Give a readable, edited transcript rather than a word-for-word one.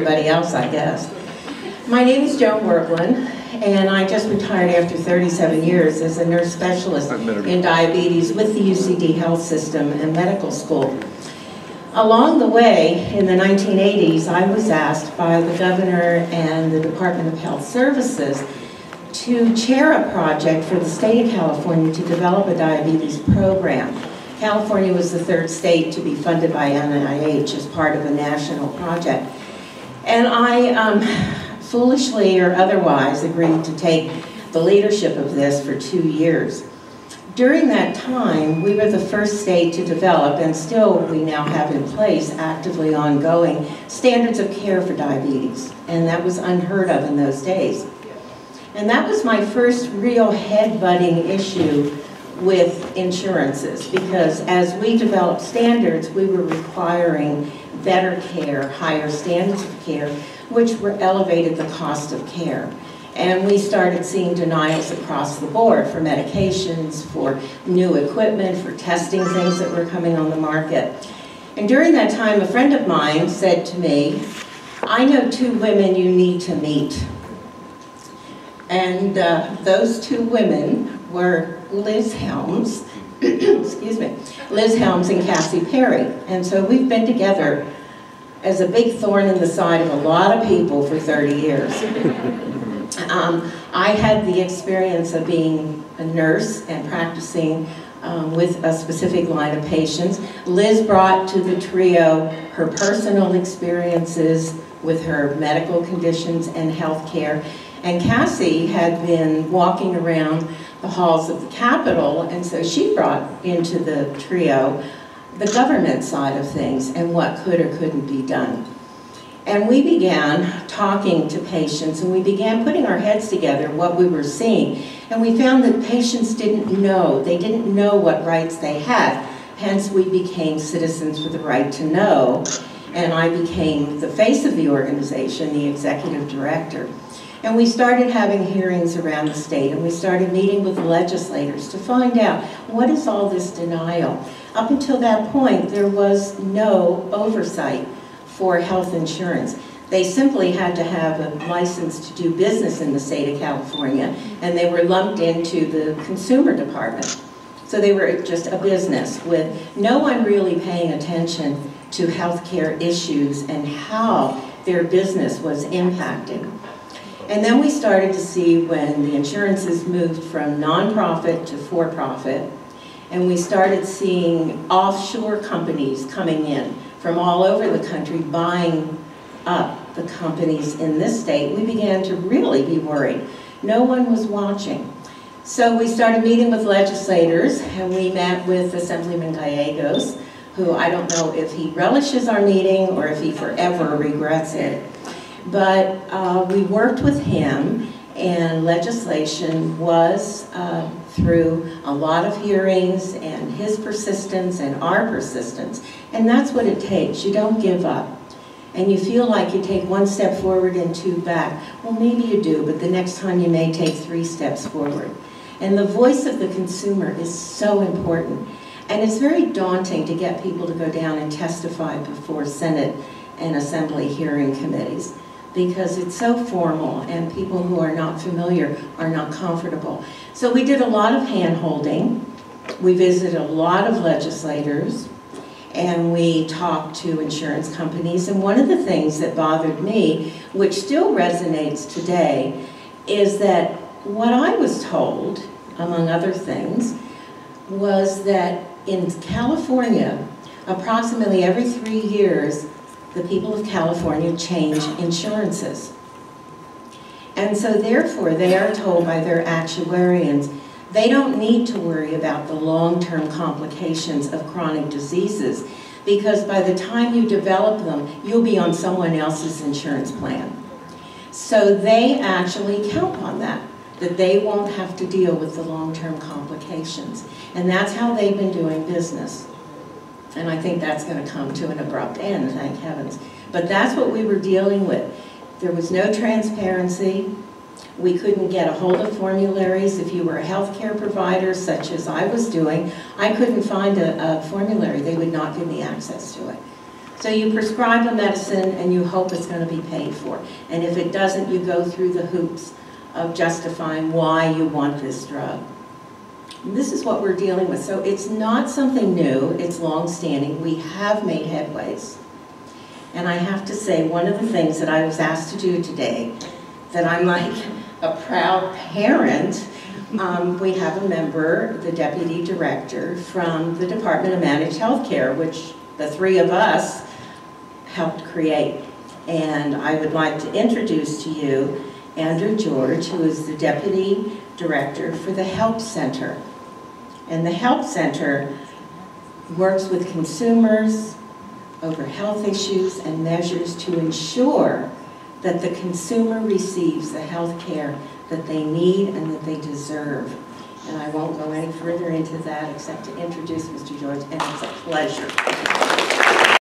everybody else, I guess. My name is Joan Werblin, and I just retired after 37 years as a nurse specialist in diabetes with the UCD Health System and Medical School. Along the way, in the 1980s, I was asked by the governor and the Department of Health Services to chair a project for the state of California to develop a diabetes program. California was the third state to be funded by NIH as part of a national project. And I foolishly or otherwise agreed to take the leadership of this for 2 years. During that time, we were the first state to develop, and still we now have in place, actively ongoing, standards of care for diabetes. And that was unheard of in those days. And that was my first real head-butting issue with insurances, because as we developed standards, we were requiring better care, higher standards of care, which elevated the cost of care. And we started seeing denials across the board for medications, for new equipment, for testing things that were coming on the market. And during that time, a friend of mine said to me, "I know 2 women you need to meet." And those 2 women were Liz Helms, excuse me, Liz Helms and Cassie Perry. And so we've been together as a big thorn in the side of a lot of people for 30 years. I had the experience of being a nurse and practicing with a specific line of patients. Liz brought to the trio her personal experiences with her medical conditions and health care. And Cassie had been walking around the halls of the Capitol, and so she brought into the trio the government side of things and what could or couldn't be done. And we began talking to patients, and we began putting our heads together what we were seeing. And we found that patients didn't know. They didn't know what rights they had. Hence, we became Citizens for the Right to Know, and I became the face of the organization, the executive director. And we started having hearings around the state, and we started meeting with legislators to find out, what is all this denial? Up until that point, there was no oversight for health insurance. They simply had to have a license to do business in the state of California, and they were lumped into the consumer department. So they were just a business with no one really paying attention to healthcare issues and how their business was impacted. And then we started to see when the insurances moved from nonprofit to for-profit, and we started seeing offshore companies coming in from all over the country buying up the companies in this state. We began to really be worried. No one was watching. So we started meeting with legislators, and we met with Assemblyman Gallegos, who I don't know if he relishes our meeting or if he forever regrets it. But we worked with him, and legislation was through a lot of hearings, and his persistence and our persistence. And that's what it takes. You don't give up. And you feel like you take 1 step forward and 2 back. Well, maybe you do, but the next time you may take 3 steps forward. And the voice of the consumer is so important. And it's very daunting to get people to go down and testify before Senate and Assembly hearing committees, because it's so formal and people who are not familiar are not comfortable. So we did a lot of hand-holding. We visited a lot of legislators, and we talked to insurance companies. And one of the things that bothered me, which still resonates today, is that what I was told, among other things, was that in California, approximately every 3 years, the people of California change insurances. And so therefore, they are told by their actuarians, they don't need to worry about the long-term complications of chronic diseases, because by the time you develop them, you'll be on someone else's insurance plan. So they actually count on that they won't have to deal with the long-term complications. And that's how they've been doing business. And I think that's going to come to an abrupt end, thank heavens. But that's what we were dealing with. There was no transparency. We couldn't get a hold of formularies. If you were a healthcare provider, such as I was doing, I couldn't find a formulary. They would not give me access to it. So you prescribe a medicine and you hope it's going to be paid for. And if it doesn't, you go through the hoops of justifying why you want this drug. And this is what we're dealing with. So it's not something new, it's long-standing. We have made headways. And I have to say, one of the things that I was asked to do today, that I'm like a proud parent, we have a member, the deputy director from the Department of Managed Healthcare, which the three of us helped create. And I would like to introduce to you Andrew George, who is the deputy director for the Help Center. And the Help Center works with consumers over health issues and measures to ensure that the consumer receives the health care that they need and that they deserve. And I won't go any further into that except to introduce Mr. George, and it's a pleasure.